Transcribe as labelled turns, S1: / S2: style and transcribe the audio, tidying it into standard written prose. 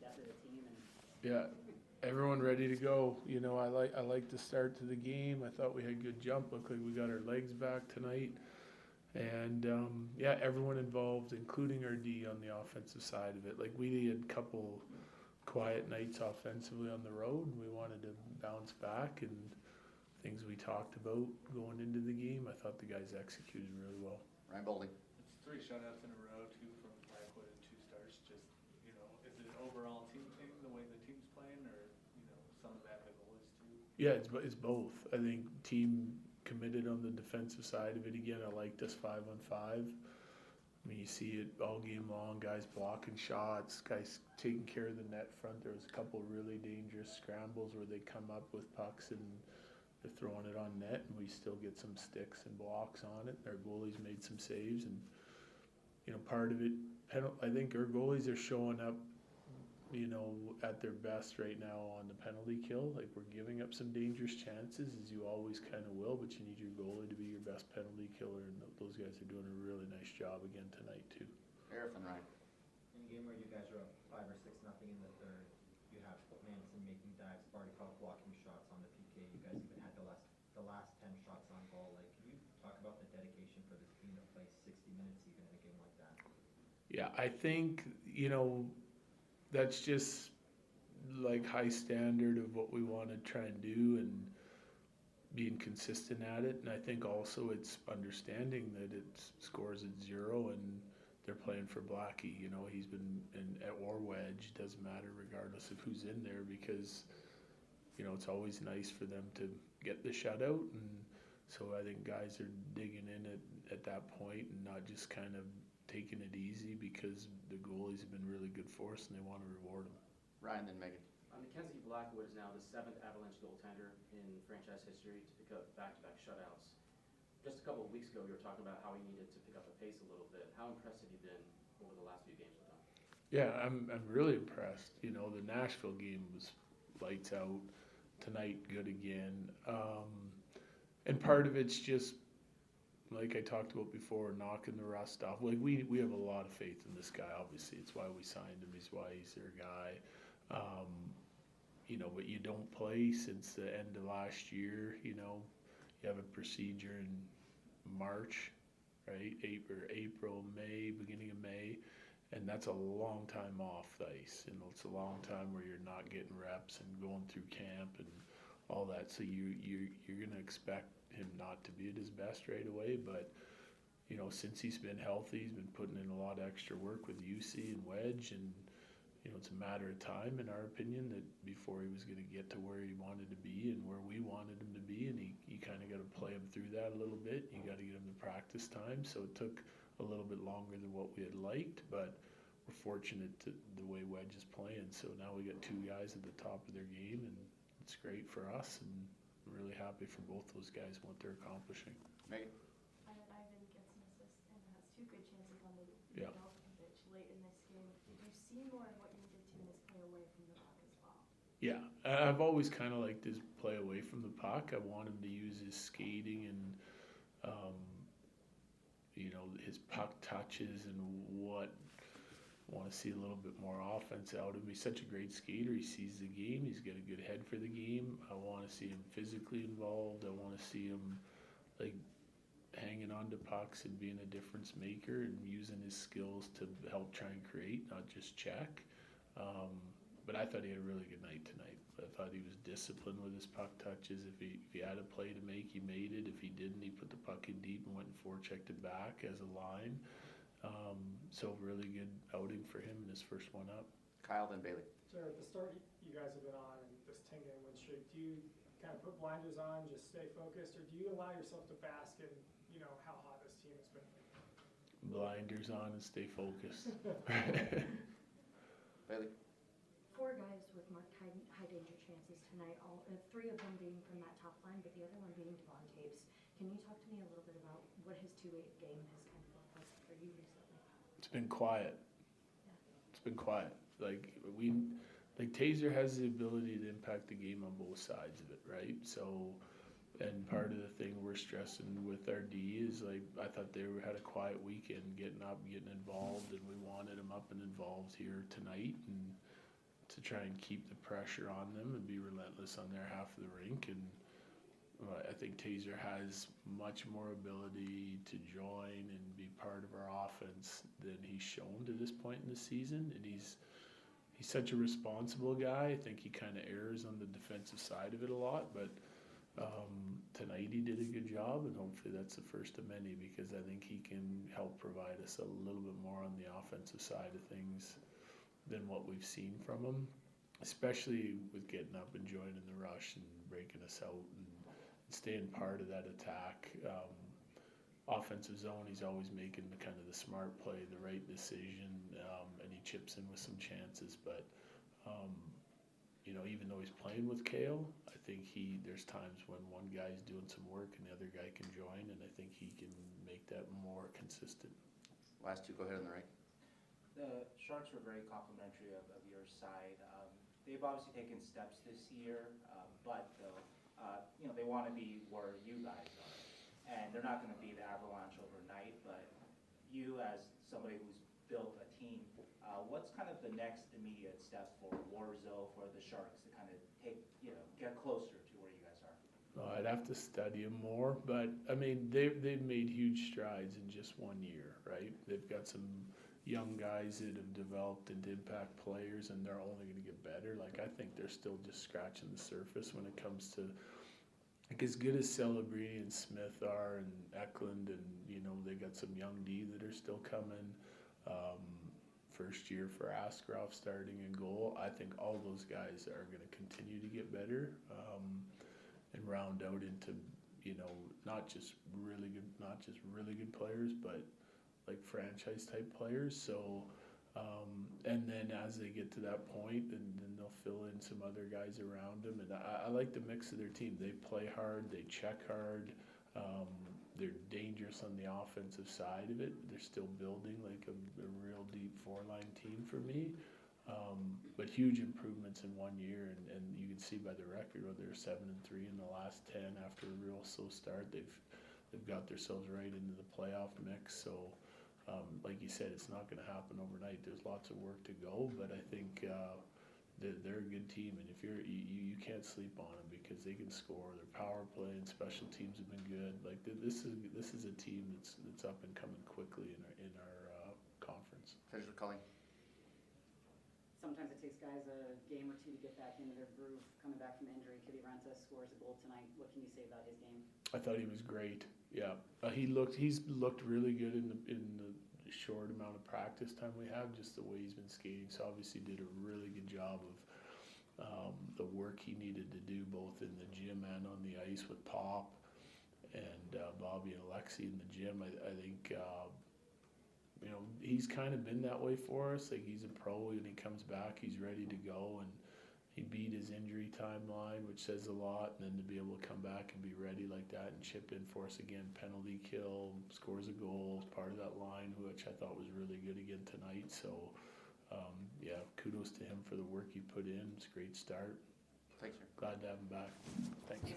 S1: depth of the team and
S2: Yeah, everyone ready to go. You know, I like the start to the game. I thought we had good jump. Looked like we got our legs back tonight. And yeah, everyone involved, including our D on the offensive side of it. Like we had a couple quiet nights offensively on the road, and we wanted to bounce back. And things we talked about going into the game, I thought the guys executed really well.
S3: Ryan Bowling.
S4: It's 3 shutouts in a row, 2 from Blackwood and 2 starts. Just, is it an overall team thing, the way the team's playing, or, some of that the goalies too?
S2: Yeah, it's both. I think team committed on the defensive side of it again. I liked us 5-on-5. I mean, you see it all game long, guys blocking shots, guys taking care of the net front. There was a couple really dangerous scrambles where they come up with pucks and they're throwing it on net, and we still get some sticks and blocks on it. Our goalies made some saves, and part of it, I think our goalies are showing up, at their best right now on the penalty kill. Like we're giving up some dangerous chances, as you always kind of will, but you need your goalie to be your best penalty killer, and those guys are doing a really nice job again tonight too.
S3: Sheriff and Ryan.
S5: In a game where you guys are up 5 or 6-0 in the third, you have Manson making dives, Bartikov blocking shots on the PK. You guys even had the last 10 shots on goal. Like, can you talk about the dedication for this team to play 60 minutes even in a game like that?
S2: Yeah, I think that's just like high standard of what we want to try and do, and being consistent at it. And I think also it's understanding that it scores at 0 and they're playing for Blackie. He's been in or wedge, doesn't matter regardless of who's in there, because it's always nice for them to get the shutout. And so I think guys are digging in at that point and not just kind of taking it easy, because the goalies have been really good for us and they want to reward them.
S3: Ryan, then Megan.
S6: Mackenzie Blackwood is now the 7th Avalanche goaltender in franchise history to pick up back-to-back shutouts. Just a couple of weeks ago, we were talking about how he needed to pick up the pace a little bit. How impressed have you been over the last few games with him?
S2: Yeah, I'm really impressed. The Nashville game was lights out. Tonight, good again. And part of it's just, like I talked about before, knocking the rust off. Like we have a lot of faith in this guy. Obviously, it's why we signed him. It's why he's their guy. But you don't play since the end of last year. You have a procedure in March, right? April, May, beginning of May, and that's a long time off the ice. It's a long time where you're not getting reps and going through camp and all that. So you're gonna expect him not to be at his best right away, but since he's been healthy, he's been putting in a lot of extra work with UC and wedge, and it's a matter of time, in our opinion, that before he was going to get to where he wanted to be and where we wanted him to be, and you kind of got to play him through that a little bit. You got to get him the practice time, so it took a little bit longer than what we had liked, but we're fortunate to the way wedge is playing. So now we got 2 guys at the top of their game, and it's great for us, and I'm really happy for both those guys and what they're accomplishing.
S3: Megan.
S7: Ivan gets an assist and has 2 good chances on the
S2: Yeah.
S7: pitch late in this game. Did you see more of what you needed to in this play away from the puck as well?
S2: Yeah, I've always kind of liked his play away from the puck. I want him to use his skating and, his puck touches and what. I want to see a little bit more offense out of him. He's such a great skater. He sees the game. He's got a good head for the game. I want to see him physically involved. I want to see him hanging on to pucks and being a difference maker and using his skills to help try and create, not just check. But I thought he had a really good night tonight. I thought he was disciplined with his puck touches. If he had a play to make, he made it. If he didn't, he put the puck in deep and went and forechecked it back as a line. So really good outing for him in his first one up.
S3: Kyle, then Bailey.
S8: Jared, the start you guys have been on and this 10-game win streak, do you kind of put blinders on, just stay focused, or do you allow yourself to bask in, how hot this team has been?
S2: Blinders on and stay focused.
S3: Bailey.
S7: 4 guys with marked high danger chances tonight, 3 of them being from that top line, but the other one being Devon Taves. Can you talk to me a little bit about what his 2-8 game has kind of looked like for you recently?
S2: It's been quiet.
S7: Yeah.
S2: It's been quiet. Taser has the ability to impact the game on both sides of it, right? So, and part of the thing we're stressing with our D is I thought they had a quiet weekend, getting up, getting involved, and we wanted them up and involved here tonight. And to try and keep the pressure on them and be relentless on their half of the rink. And I think Taser has much more ability to join and be part of our offense than he's shown to this point in the season. And he's such a responsible guy. I think he kind of errs on the defensive side of it a lot, but tonight he did a good job, and hopefully that's the first of many, because I think he can help provide us a little bit more on the offensive side of things than what we've seen from him, especially with getting up and joining the rush and breaking us out and staying part of that attack. Offensive zone, he's always making the kind of the smart play, the right decision, and he chips in with some chances. But you know, even though he's playing with Kale, I think there's times when one guy's doing some work and the other guy can join, and I think he can make that more consistent.
S3: Last two, go ahead on the right.
S1: The Sharks were very complimentary of your side. They've obviously taken steps this year, but though, they want to be where you guys are. And they're not going to be the Avalanche overnight, but you as somebody who's built a team, what's kind of the next immediate step for Warzo, for the Sharks to kind of get closer to where you guys are?
S2: I'd have to study him more, but I mean, they've made huge strides in just 1 year, right? They've got some young guys that have developed into impact players, and they're only going to get better. Like, I think they're still just scratching the surface when it comes to, like, as good as Celebrini and Smith are, and Eklund, and they got some young D that are still coming. First year for Askarov starting in goal. I think all those guys are going to continue to get better and round out into not just really good players, but like franchise type players. So and then as they get to that point, then they'll fill in some other guys around them. And I like the mix of their team. They play hard, they check hard. They're dangerous on the offensive side of it. They're still building like a real deep four-line team for me. But huge improvements in 1 year, and you can see by the record, they're 7-3 in the last 10 after a real slow start. They've got themselves right into the playoff mix. So, like you said, it's not going to happen overnight. There's lots of work to go, but I think they're a good team, and if you can't sleep on them because they can score. Their power play and special teams have been good. Like this is a team that's up and coming quickly in our conference.
S3: Finish with Colleen.
S9: Sometimes it takes guys a game or two to get back into their groove. Coming back from injury, Kitty Renta scores a goal tonight. What can you say about his game?
S2: I thought he was great. Yeah, he's looked really good in the short amount of practice time we have. Just the way he's been skating. So obviously did a really good job of the work he needed to do both in the gym and on the ice with Pop and Bobby and Alexi in the gym. I think he's kind of been that way for us. Like, he's a pro, and he comes back, he's ready to go, and he beat his injury timeline, which says a lot. And then to be able to come back and be ready like that and chip in for us again, penalty kill, scores a goal, part of that line, which I thought was really good again tonight. So kudos to him for the work he put in. It's a great start.
S3: Thanks, sir.
S2: Glad to have him back. Thanks.